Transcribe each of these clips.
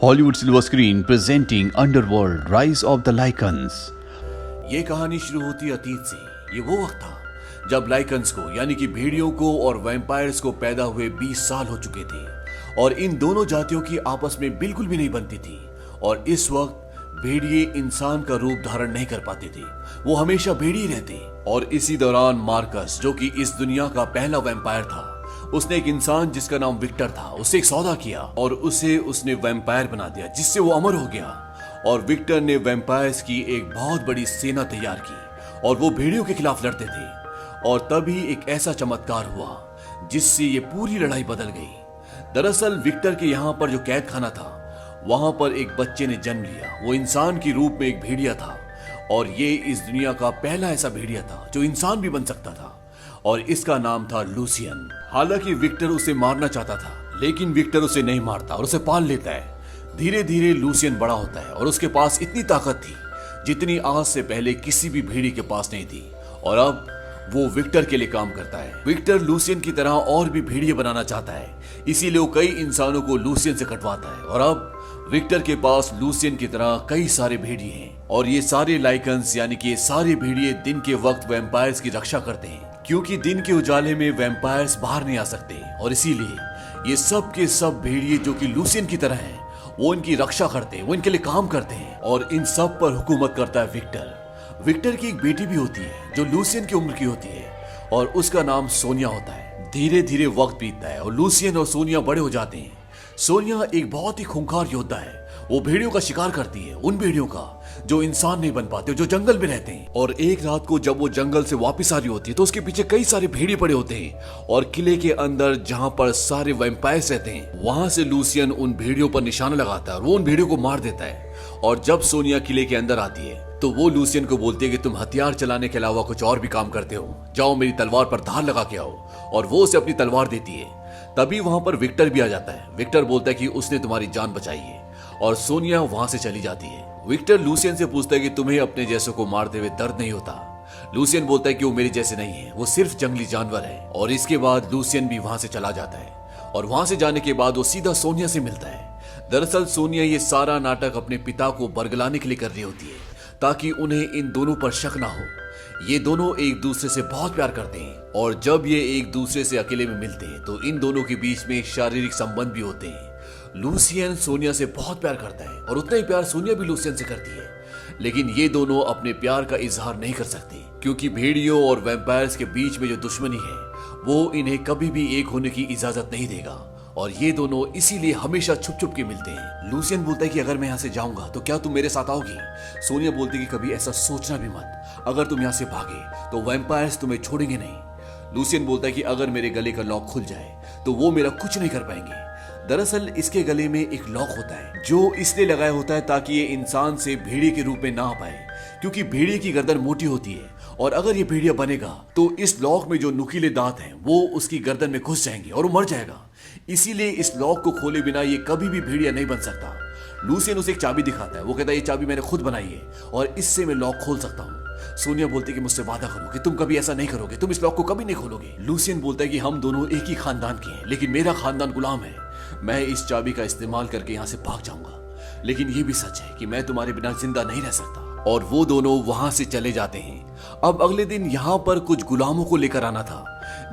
Hollywood Silver Screen presenting Underworld Rise of the Lycans। ये कहानी शुरू होती है अतीत से। ये वो वक्त था जब लाइकन्स को यानी कि भेड़ियों को और वैम्पायर्स को पैदा हुए 20 साल हो चुके थे और इन दोनों जातियों की आपस में बिल्कुल भी नहीं बनती थी। और इस वक्त भेड़िए इंसान का रूप धारण नहीं कर पाते थे, वो हमेशा भेड़िए रहते। और इसी दौरान मार्कस, जो कि इस दुनिया का पहला वैम्पायर था, उसने एक इंसान जिसका नाम विक्टर था उससे एक सौदा किया और उसने वैम्पायर बना दिया, जिससे वो अमर हो गया। और विक्टर ने वैम्पायर्स की एक बहुत बड़ी सेना तैयार की और वो भेड़ियों के खिलाफ लड़ते थे। और तभी एक ऐसा चमत्कार हुआ जिससे ये पूरी लड़ाई बदल गई। दरअसल विक्टर के यहाँ पर जो कैद खाना था, वहां पर एक बच्चे ने जन्म लिया। वो इंसान के रूप में एक भेड़िया था और ये इस दुनिया का पहला ऐसा भेड़िया था जो इंसान भी बन सकता था। और इसका नाम था लूसियन। हालांकि विक्टर उसे मारना चाहता था, लेकिन विक्टर उसे नहीं मारता और उसे पाल लेता है। धीरे धीरे लूसियन बड़ा होता है और उसके पास इतनी ताकत थी जितनी आज से पहले किसी भी भेड़ी के पास नहीं थी। और अब वो विक्टर के लिए काम करता है। विक्टर लूसियन की तरह और भी भेड़िए बनाना चाहता है, इसीलिए वो कई इंसानों को लूसियन से कटवाता है। और अब विक्टर के पास लूसियन की तरह कई सारे भेड़िए हैं और ये सारे लाइकन्स यानी कि ये सारे भेड़िए दिन के वक्त वैम्पायर्स की रक्षा करते हैं, क्योंकि दिन के उजाले में वैम्पायर्स बाहर नहीं आ सकते। और इसीलिए ये सब के सब भेड़िए जो कि लूसियन की तरह हैं, वो इनकी रक्षा करते हैं, वो इनके लिए काम करते हैं। और इन सब पर हुकूमत करता है विक्टर। विक्टर की एक बेटी भी होती है जो लूसियन की उम्र की होती है और उसका नाम सोनिया होता है। धीरे धीरे वक्त बीतता है और लूसियन और सोनिया बड़े हो जाते हैं। सोनिया एक बहुत ही खूंखार योद्धा है। वो भेड़ियों का शिकार करती है, उन भेड़ियों का जो इंसान नहीं बन पाते, जो जंगल में रहते हैं। और एक रात को जब वो जंगल से वापस आ रही होती है तो उसके पीछे कई सारे भेड़िए पड़े होते हैं और किले के अंदर जहां पर सारे वैम्पायर्स रहते हैं, वहां से लूसियन उन भेड़ियों पर निशाना लगाता है और वो उन भेड़ियों को मार देता है। और जब सोनिया किले के अंदर आती है तो वो लूसियन को बोलती है कि तुम हथियार चलाने के अलावा कुछ और भी काम करते हो, जाओ मेरी तलवार पर धार लगा के आओ। और वो उसे अपनी तलवार देती है। तभी वहां पर विक्टर भी आ जाता है। विक्टर बोलता है कि उसने तुम्हारी जान बचाई है और सोनिया वहां से चली जाती है। विक्टर लूसियन से पूछता है कि तुम्हें अपने जैसों को मारते हुए दर्द नहीं होता। लूसियन बोलता है कि वो मेरे जैसे नहीं है, वो सिर्फ जंगली जानवर है। और इसके बाद लूसियन भी वहां से चला जाता है और वहां से जाने के बाद वो सीधा सोनिया से मिलता है। दरअसल सोनिया ये सारा नाटक अपने पिता को बरगलाने के लिए कर रही होती है ताकि उन्हें इन दोनों पर शक ना हो। ये दोनों एक दूसरे से बहुत प्यार करते हैं और जब ये एक दूसरे से अकेले में मिलते हैं तो इन दोनों के बीच में शारीरिक संबंध भी होते हैं। लूसियन सोनिया से बहुत प्यार करता है और उतना ही प्यार सोनिया भी लूसियन से करती है। लेकिन ये दोनों अपने प्यार का इजहार नहीं कर सकते, क्योंकि भेड़ियों और वैम्पायर्स के बीच में जो दुश्मनी है वो इन्हें कभी भी एक होने की इजाजत नहीं देगा। और ये दोनों इसीलिए हमेशा छुप छुप के मिलते हैं। लूसियन बोलता है कि अगर मैं यहाँ से जाऊंगा तो क्या तुम मेरे साथ आओगी? सोनिया बोलती है कि कभी ऐसा सोचना भी मत, अगर तुम यहाँ से भागे तो वैम्पायर्स तुम्हें छोड़ेंगे नहीं। लूसियन बोलता है कि अगर मेरे गले का लॉक खुल जाए तो वो मेरा कुछ नहीं कर पाएंगे। दरअसल इसके गले में एक लॉक होता है जो इसलिए लगाया होता है ताकि ये इंसान से भेड़िए के रूप में ना आ पाए, क्योंकि भेड़िए की गर्दन मोटी होती है और अगर ये भेड़िया बनेगा तो इस लॉक में जो नुकीले दांत हैं वो उसकी गर्दन में घुस जाएंगे और वो मर जाएगा। इसीलिए इस लॉक को खोले बिना ये कभी भी भेड़िया नहीं बन सकता। लूसियन उसे एक चाबी दिखाता है। वो कहता है ये चाबी मैंने खुद बनाई है और इससे मैं लॉक खोल सकता हूँ। सोनिया बोलती है कि मुझसे वादा करो कि तुम कभी ऐसा नहीं करोगे, तुम इस लॉक को कभी नहीं खोलोगे। लूसियन बोलता है कि हम दोनों एक ही खानदान के हैं, लेकिन मेरा खानदान गुलाम है। मैं इस चाबी का इस्तेमाल करके यहाँ से भाग जाऊंगा, लेकिन ये भी सच है कि मैं तुम्हारे बिना जिंदा नहीं रह सकता। और वो दोनों वहां से चले जाते हैं। अब अगले दिन यहाँ पर कुछ गुलामों को लेकर आना था,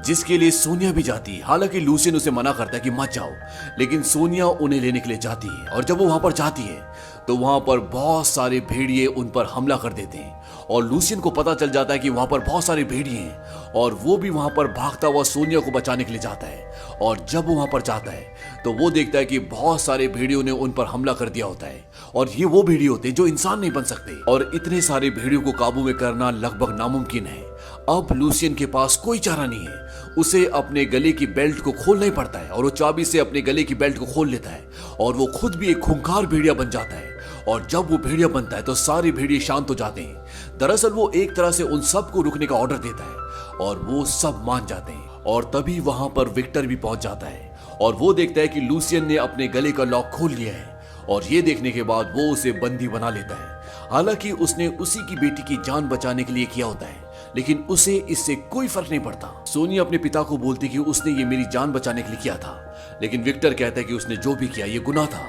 जिसके लिए सोनिया भी जाती है। हालांकि लूसियन उसे मना करता है कि मत जाओ, लेकिन सोनिया उन्हें लेने के लिए जाती है। और जब वो वहां पर जाती है तो वहां पर बहुत सारे भेड़िए उन पर हमला कर देते हैं और लूसियन को पता चल जाता है कि वहां पर बहुत सारे भेड़िए हैं और वो भी वहां पर भागता हुआ सोनिया को बचाने के लिए जाता है। और जब वो वहां पर जाता है तो वो देखता है कि बहुत सारे भेड़ियों ने उन पर हमला कर दिया होता है और ये वो भेड़िए होते हैं जो इंसान नहीं बन सकते। और इतने सारे भेड़ियों को काबू में करना लगभग नामुमकिन है। अब लूसियन के पास कोई चारा नहीं है, उसे अपने गले की बेल्ट को खोलना ही पड़ता है और वो चाबी से अपने गले की बेल्ट को खोल लेता है और वो खुद भी एक खूंखार भेड़िया बन जाता है। और जब वो भेड़िया बनता है तो सारे भेड़िए शांत हो जाते हैं। दरअसल वो एक तरह से उन सबको रुकने का ऑर्डर देता है और वो सब मान जाते हैं। और तभी वहां पर विक्टर भी पहुंच जाता है और वो देखता है कि लूसियन ने अपने गले का लॉक खोल लिया है और ये देखने के बाद वो उसे बंदी बना लेता है। हालांकि उसने उसी की बेटी की जान बचाने के लिए किया होता है, लेकिन उसे इससे कोई फर्क नहीं पड़ता। सोनिया अपने पिता को बोलती कि उसने ये मेरी जान बचाने के लिए किया था, लेकिन विक्टर कहता है कि उसने जो भी किया ये गुनाह था।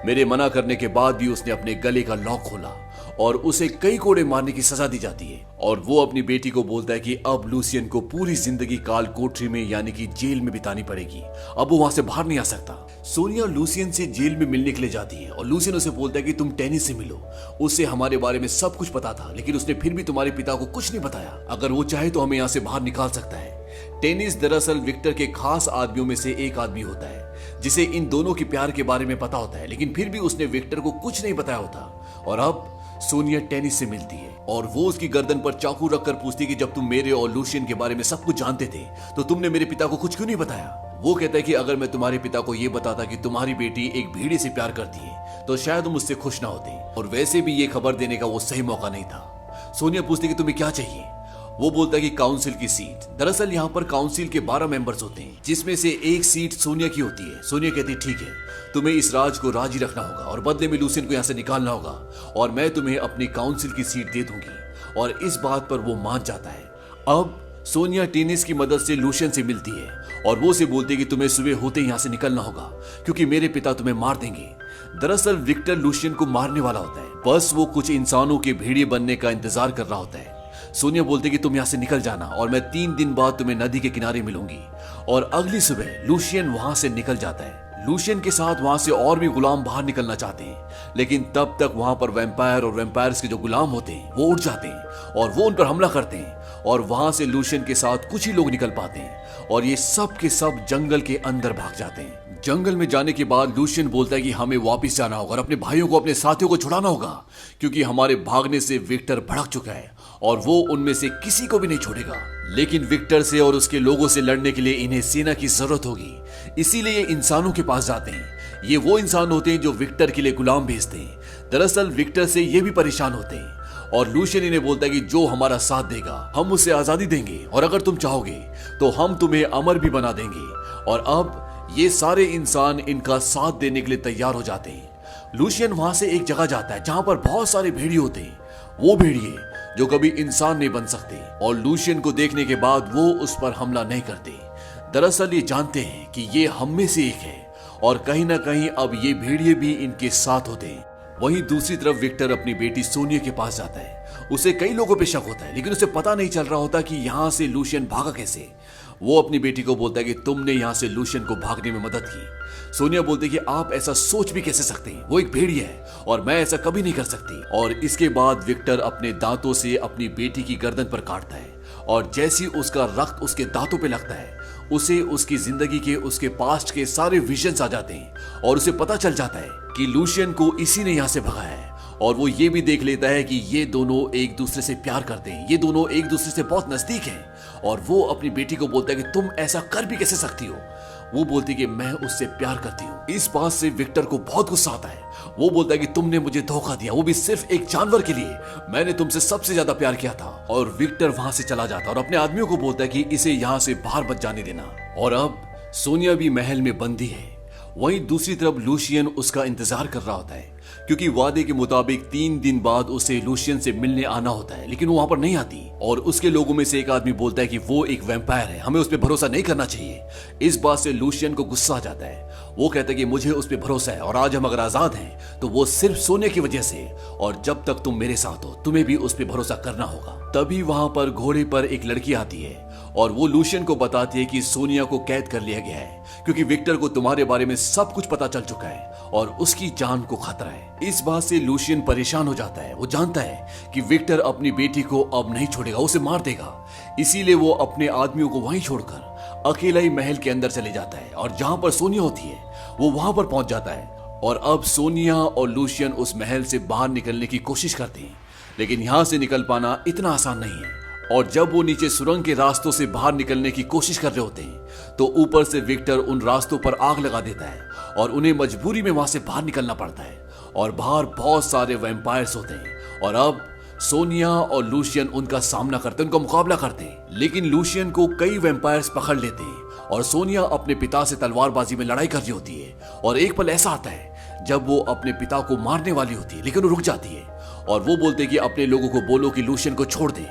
मेरे मना करने के बाद भी उसने अपने गले का लॉक खोला और उसे कई कोड़े मारने की सजा दी जाती है। और वो अपनी बेटी को बोलता है कि अब लूसियन को पूरी जिंदगी काल कोठरी में यानी कि जेल में बितानी पड़ेगी, अब वो वहां से बाहर नहीं आ सकता। सोनिया लूसियन से जेल में मिलने के लिए जाती है और लूसियन उसे बोलता है कि तुम टेनिस से मिलो, उससे हमारे बारे में सब कुछ पता था, लेकिन उसने फिर भी तुम्हारे पिता को कुछ नहीं बताया, अगर वो चाहे तो हमें यहाँ से बाहर निकाल सकता है। टेनिस दरअसल विक्टर के खास आदमियों में से एक आदमी होता है जिसे इन दोनों के प्यार के बारे में पता होता है, लेकिन फिर भी उसने विक्टर को कुछ नहीं बताया होता। और अब सोनिया टेनिस से मिलती है और वो उसकी गर्दन पर चाकू रखकर पूछती है कि जब तुम मेरे और लूशियन के बारे में सब कुछ जानते थे तो तुमने मेरे पिता को कुछ क्यों नहीं बताया। वो कहता है कि अगर मैं तुम्हारे पिता को ये बताता कि तुम्हारी बेटी एक भेड़िए से प्यार करती है तो शायद तुम मुझसे खुश ना होते, और वैसे भी ये खबर देने का वो सही मौका नहीं था। सोनिया पूछती है कि तुम्हें क्या चाहिए। वो बोलता है कि काउंसिल की सीट। दरअसल यहाँ पर काउंसिल के 12 मेंबर्स होते हैं जिसमें से एक सीट सोनिया की होती है। सोनिया कहती है ठीक है, तुम्हें इस राज को राजी रखना होगा और बदले में लूसियन को यहाँ से निकालना होगा और मैं तुम्हें अपनी काउंसिल की सीट दे दूंगी। और इस बात पर वो मान जाता है। अब सोनिया टेनिस की मदद से लूशियन से मिलती है और वो उसे बोलती है कि तुम्हें सुबह होते ही यहाँ से निकलना होगा क्योंकि मेरे पिता तुम्हें मार देंगे। दरअसल विक्टर लूशियन को मारने वाला होता है, बस वो कुछ इंसानों के भेड़िए बनने का इंतजार कर रहा होता है। सोनिया बोलती है कि तुम यहाँ से निकल जाना और मैं 3 दिन बाद तुम्हें नदी के किनारे मिलूंगी। और अगली सुबह लूशियन वहां से निकल जाता है। लूशियन के साथ वहां से और भी गुलाम बाहर निकलना चाहते हैं, लेकिन तब तक वहां पर वैम्पायर और वैम्पायर्स के जो गुलाम होते हैं वो उठ जाते हैं और वो उन पर हमला करते हैं और वहां से लूशियन के साथ कुछ ही लोग निकल पाते हैं और ये सब के सब जंगल के अंदर भाग जाते हैं। जंगल में जाने के बाद लूशियन बोलता है कि हमें वापस जाना होगा और अपने भाइयों को, अपने साथियों को छुड़ाना होगा क्योंकि हमारे भागने से विक्टर भड़क चुका है और वो उनमें से किसी को भी नहीं छोड़ेगा। लेकिन विक्टर से और उसके लोगों से लड़ने के लिए इन्हें सेना की जरूरत होगी, इसीलिए ये इंसानों के पास जाते हैं। ये वो इंसान होते हैं जो विक्टर के लिए गुलाम भेजते हैं। दरअसल विक्टर से ये भी परेशान होते हैं और लूशियन इन्हें बोलता है कि जो हमारा साथ देगा हम उसे आजादी देंगे और अगर तुम चाहोगे तो हम तुम्हें अमर भी बना देंगे। और अब ये सारे इंसान इनका साथ देने के लिए तैयार हो जाते हैं। लूशियन वहां से एक जगह जाता है जहां पर बहुत सारे भेड़िए होते हैं, वो भेड़िए जो कभी इंसान नहीं बन सकते, और लूशियन को देखने के बाद वो उस पर हमला नहीं करते। दरअसल ये जानते हैं कि ये हम में से एक है और कहीं ना कहीं अब ये भेड़िए भी इनके साथ होते हैं। वहीं दूसरी तरफ विक्टर अपनी बेटी सोनिया के पास जाता है। उसे कई लोगों पे शक होता है लेकिन उसे पता नहीं चल रहा होता कि यहाँ से लूशियन भागा कैसे। वो अपनी बेटी को बोलता है कि तुमने यहाँ से लूशियन को भागने में मदद की। सोनिया बोलती है कि आप ऐसा सोच भी कैसे सकते हैं, वो एक भेड़िया है और मैं ऐसा कभी नहीं कर सकती। और इसके बाद विक्टर अपने दांतों से अपनी बेटी की गर्दन पर काटता है और जैसे ही उसका रक्त उसके दांतों पे लगता है उसे उसकी जिंदगी के, उसके पास्ट के सारे विजन्स आ जाते हैं और उसे पता चल जाता है कि लूशियन को इसी ने यहाँ से भगाया है। और वो ये भी देख लेता है कि ये दोनों एक दूसरे से प्यार करते हैं, ये दोनों एक दूसरे से बहुत नजदीक हैं। और वो अपनी बेटी को बोलता है कि तुम ऐसा कर भी कैसे सकती हो। वो बोलती है कि मैं उससे प्यार करती हूँ। इस बात से विक्टर को बहुत गुस्सा आता है। वो बोलता है कि तुमने मुझे धोखा दिया, वो भी सिर्फ एक जानवर के लिए। मैंने तुमसे सबसे ज्यादा प्यार किया था। और विक्टर वहां से चला जाता है और अपने आदमियों को बोलता है कि इसे यहाँ से बाहर मत जाने देना। और अब सोनिया भी महल में बंदी है। वहीं दूसरी तरफ लूशियन उसका इंतजार कर रहा होता है क्योंकि वादे के मुताबिक 3 दिन बाद उसे लूशियन से मिलने आना होता है, लेकिन वो वहां पर नहीं आती। और उसके लोगों में से एक आदमी बोलता है कि वो एक वैम्पायर है, हमें उस पर भरोसा नहीं करना चाहिए। इस बात से लूशियन को गुस्सा आ जाता है। वो कहता है कि मुझे उस पर भरोसा है और आज हम अगर आजाद हैं तो वो सिर्फ सोने की वजह से, और जब तक तुम मेरे साथ हो तुम्हें भी उस पर भरोसा करना होगा। तभी वहां पर घोड़े पर एक लड़की आती है और वो लूशियन को बताती है कि सोनिया को कैद कर लिया गया है क्योंकि विक्टर को तुम्हारे बारे में सब कुछ पता चल चुका है और उसकी जान को खतरा है। इस बात से लूशियन परेशान हो जाता है। वो जानता है कि विक्टर अपनी बेटी को अब नहीं छोड़ेगा, उसे मार देगा। इसीलिए वो अपने आदमियों को वहीं छोड़कर अकेला ही महल के अंदर चले जाता है और जहां पर सोनिया होती है वो वहां पर पहुंच जाता है। और अब सोनिया और लूशियन उस महल से बाहर निकलने की कोशिश करते हैं, लेकिन यहां से निकल पाना इतना आसान नहीं है। और जब वो नीचे सुरंग के रास्तों से बाहर निकलने की कोशिश कर रहे होते हैं तो ऊपर से विक्टर उन रास्तों पर आग लगा देता है और उन्हें मजबूरी में वहां से बाहर निकलना पड़ता है। और बाहर बहुत सारे वैम्पायर्स होते हैं और अब सोनिया और लूशियन उनका सामना करते हैं, उनका मुकाबला करते हैं। लेकिन लूशियन को कई वैम्पायर्स पकड़ लेते हैं और सोनिया अपने पिता से तलवारबाजी में लड़ाई कर रही होती है। और एक पल ऐसा आता है जब वो अपने पिता को मारने वाली होती है, लेकिन वो रुक जाती है और वो बोलते कि अपने लोगों को बोलो कि लूशियन को छोड़ दे।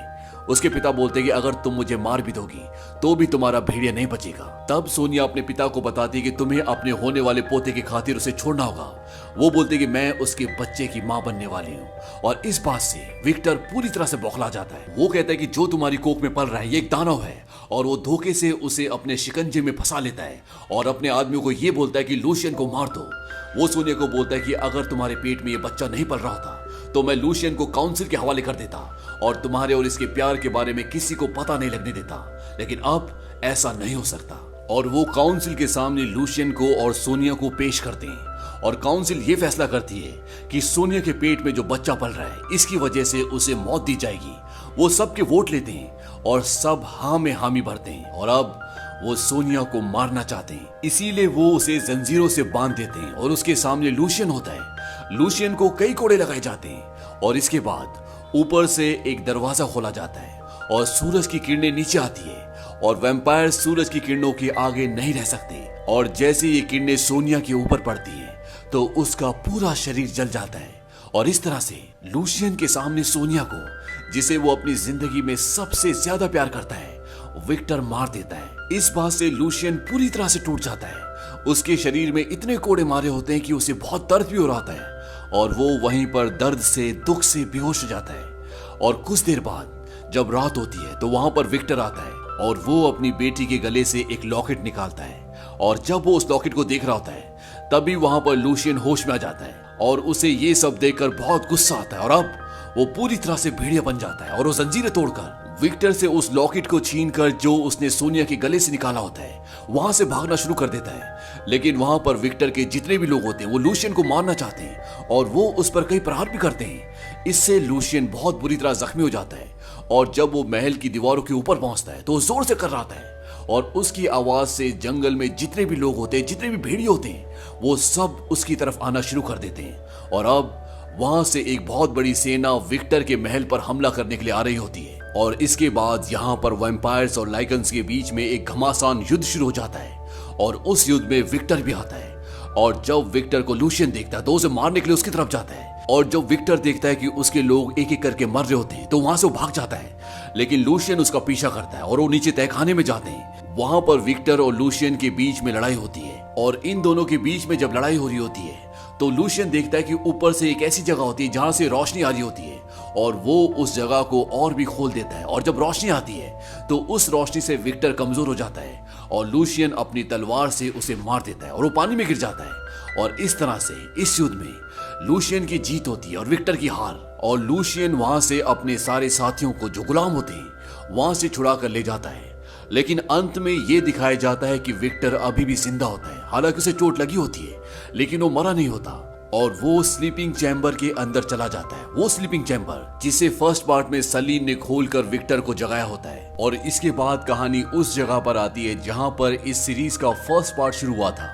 उसके पिता बोलते कि अगर तुम मुझे मार भी दोगी तो भी तुम्हारा भेड़िया नहीं बचेगा। तब सोनिया अपने पिता को बताती कि तुम्हें अपने होने वाले पोते की खातिर उसे छोड़ना होगा। वो बोलते कि मैं उसके बच्चे की मां बनने वाली हूँ। और इस बात से विक्टर पूरी तरह से बौखला जाता है। वो कहता है कि जो तुम्हारी कोख में पल रहा है ये एक दानव है, और वो धोखे से उसे अपने शिकंजे में फंसा लेता है और अपने आदमियों को ये बोलता है कि लूशियन को मार दो। वो सोनिया को बोलता है कि अगर तुम्हारे पेट में ये बच्चा नहीं पल रहा होता तो मैं लूशियन को काउंसिल के हवाले कर देता और तुम्हारे और इसके प्यार के बारे में किसी को पता नहीं लगने देता, लेकिन अब ऐसा नहीं हो सकता। और वो काउंसिल के सामने लूशियन को और सोनिया को पेश करते हैं और काउंसिल ये फैसला करती है कि सोनिया के पेट में जो बच्चा पल रहा है इसकी वजह से उसे मौत दी जाएगी। वो सबके वोट लेते हैं और सब हाँ में हामी भरते हैं और अब वो सोनिया को मारना चाहते हैं, इसीलिए वो उसे जंजीरों से बांध देते हैं और उसके सामने लूशियन होता है। लूशियन को कई कोड़े लगाए जाते हैं और इसके बाद ऊपर से एक दरवाजा खोला जाता है और सूरज की किरणें नीचे आती है और वैम्पायर सूरज की किरणों के आगे नहीं रह सकते। और जैसे ये किरणें सोनिया के ऊपर पड़ती हैं तो उसका पूरा शरीर जल जाता है और इस तरह से लूशियन के सामने सोनिया को, जिसे वो अपनी जिंदगी में सबसे ज्यादा प्यार करता है, विक्टर मार देता है। इस बात से लूशियन पूरी तरह से टूट जाता है। उसके शरीर में इतने कोड़े मारे होते हैं कि उसे बहुत दर्द भी हो रहा है और वो वहीं पर दर्द से दुख से बेहोश हो जाता है। और कुछ देर बाद जब रात होती है तो वहां पर विक्टर आता है और वो अपनी बेटी के गले से एक लॉकेट निकालता है और जब वो उस लॉकेट को देख रहा होता है तभी वहां पर लूशियन होश में आ जाता है और उसे ये सब देखकर बहुत गुस्सा आता है और अब वो पूरी तरह से भेड़िया बन जाता है और वो जंजीरें तोड़कर विक्टर से उस लॉकेट को छीनकर जो उसने सोनिया के गले से निकाला होता है वहां से भागना शुरू कर देता है। लेकिन वहां पर विक्टर के जितने भी लोग होते हैं वो लूशियन को मारना चाहते हैं और वो उस पर कई प्रहार भी करते हैं। इससे लूशियन बहुत बुरी तरह जख्मी हो जाता है और जब वो महल की दीवारों के ऊपर पहुंचता है तो वो जोर से कर्राता है और उसकी आवाज से जंगल में जितने भी लोग होते हैं, जितने भी भेड़िए होते हैं, वो सब उसकी तरफ आना शुरू कर देते हैं। और अब वहां से एक बहुत बड़ी सेना विक्टर के महल पर हमला करने के लिए आ रही होती है और इसके बाद यहाँ पर वैम्पायर्स और लाइकन्स के बीच में एक घमासान युद्ध शुरू हो जाता है और उस युद्ध में विक्टर भी आता है। और जब विक्टर को लूशियन देखता है तो उसे मारने के लिए उसकी तरफ जाता है और जब विक्टर देखता है कि उसके लोग एक एक करके मर रहे होते हैं तो वहां से वो भाग जाता है। लेकिन लूशियन उसका पीछा करता है और वो नीचे तहखाने में जाते हैं। वहां पर विक्टर और लूशियन के बीच में लड़ाई होती है और इन दोनों के बीच में जब लड़ाई हो रही होती है तो लूशियन देखता है कि ऊपर से एक ऐसी जगह होती है जहां से रोशनी आ रही होती है और वो उस जगह को और भी खोल देता है और जब रोशनी आती है तो उस रोशनी से विक्टर कमजोर हो जाता है और लूशियन अपनी तलवार से उसे मार देता है और वो पानी में गिर जाता है। और इस तरह से इस युद्ध में लूशियन की जीत होती है और विक्टर की हार। और लूशियन वहां से अपने सारे साथियों को जो गुलाम होते हैं वहां से छुड़ा कर ले जाता है। लेकिन अंत में यह दिखाया जाता है कि विक्टर अभी भी जिंदा होता है, हालांकि उसे चोट लगी होती है लेकिन वो मरा नहीं होता और वो स्लीपिंग चैम्बर के अंदर चला जाता है। वो स्लीपिंग चैम्बर जिसे फर्स्ट पार्ट में सलीम ने खोलकर विक्टर को जगाया होता है। और इसके बाद कहानी उस जगह पर आती है जहां पर इस सीरीज का फर्स्ट पार्ट शुरू हुआ था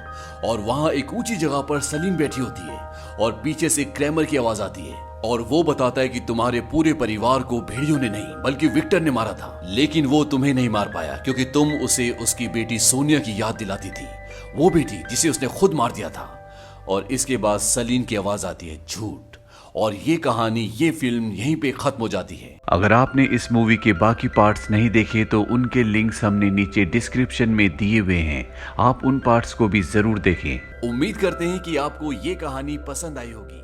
और वहां एक ऊंची जगह पर सलीम बैठी होती है और पीछे से क्रैमर की आवाज आती है और वो बताता है कि तुम्हारे पूरे परिवार को भेड़ियों ने नहीं बल्कि विक्टर ने मारा था, लेकिन वो तुम्हें नहीं मार पाया क्योंकि तुम उसे उसकी बेटी सोनिया की याद दिलाती थी, वो बेटी जिसे उसने खुद मार दिया था। और इसके बाद सलीम की आवाज आती है झूठ और ये कहानी, ये फिल्म यहीं पे खत्म हो जाती है। अगर आपने इस मूवी के बाकी पार्ट्स नहीं देखे तो उनके लिंक्स हमने नीचे डिस्क्रिप्शन में दिए हुए हैं, आप उन पार्ट्स को भी जरूर देखें। उम्मीद करते हैं कि आपको ये कहानी पसंद आई होगी।